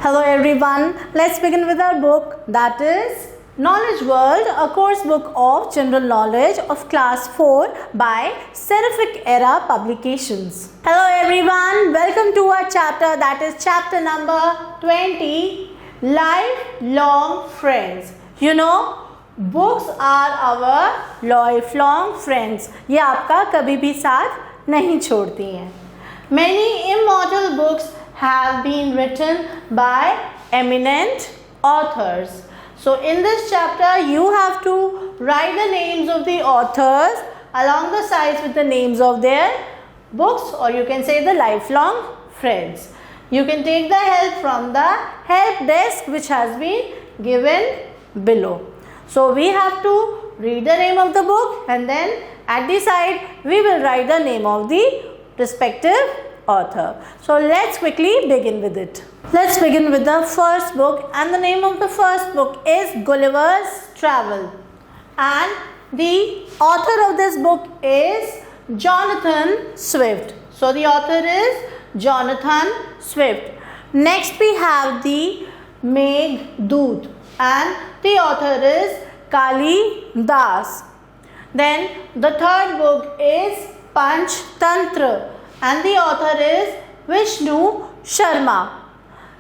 Hello everyone, let's begin with our book, that is Knowledge World, a course book of general knowledge of class 4 by Seraphic Era Publications. Hello everyone, welcome to our chapter, that is chapter number 20, Lifelong Friends. You know, books are our lifelong friends. ये आपका कभी भी साथ नहीं छोड़ती हैं. Many immortal books have been written by eminent authors. So in this chapter you have to write the names of the authors along the sides with the names of their books, or you can say the lifelong friends. You can take the help from the help desk which has been given below. So we have to read the name of the book and then at the side we will write the name of the respective author. So let's quickly begin with it. Let's begin with the first book, and the name of the first book is Gulliver's Travel, and the author of this book is Jonathan Swift. So the author is Jonathan Swift. Next we have the Meghdoot, and the author is Kali Das. Then the third book is Panchtantra, and the author is Vishnu Sharma.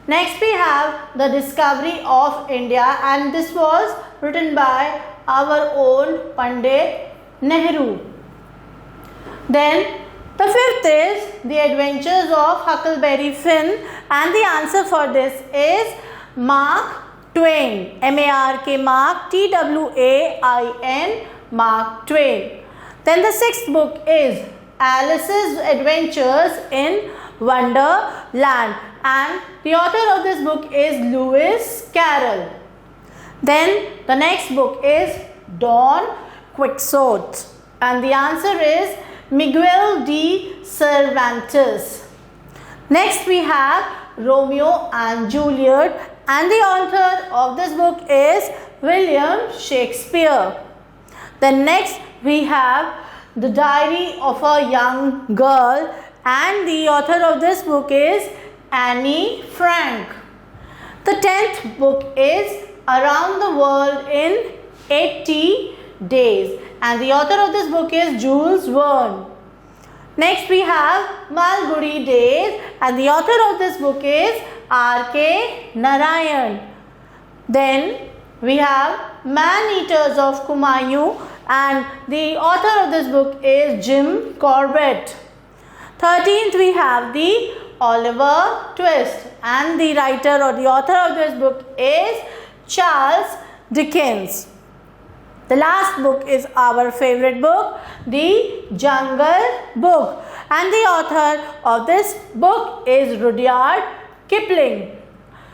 Next we have The Discovery of India, and this was written by our own Pandit Nehru. Then the fifth is The Adventures of Huckleberry Finn, and the answer for this is Mark Twain. M-A-R-K, Mark, T-W-A-I-N, Mark Twain. Then the sixth book is Alice's Adventures in Wonderland, and the author of this book is Lewis Carroll. Then the next book is Don Quixote, and the answer is Miguel de Cervantes. Next we have Romeo and Juliet, and the author of this book is William Shakespeare. Then next we have The Diary of a Young Girl, and the author of this book is Annie Frank. The 10th book is Around the World in 80 Days, and the author of this book is Jules Verne. Next we have Malgudi Days, and the author of this book is R.K. Narayan. Then we have Man-Eaters of Kumayu, and the author of this book is Jim Corbett. 13th we have the Oliver Twist, and the writer or the author of this book is Charles Dickens. The last book is our favorite book, The Jungle Book, and the author of this book is Rudyard Kipling.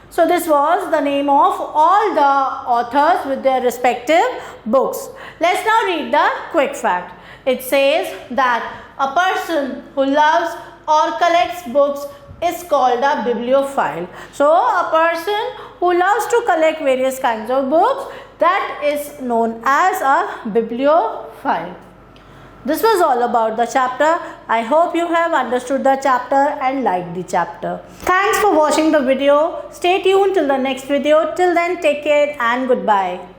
So this was the name of all the authors with their respective books. Let's now read the quick fact. It says that a person who loves or collects books is called a bibliophile. So a person who loves to collect various kinds of books, that is known as a bibliophile. This was all about the chapter. I hope you have understood the chapter and liked the chapter. Thanks for watching the video. Stay tuned till the next video. Till then, take care and goodbye.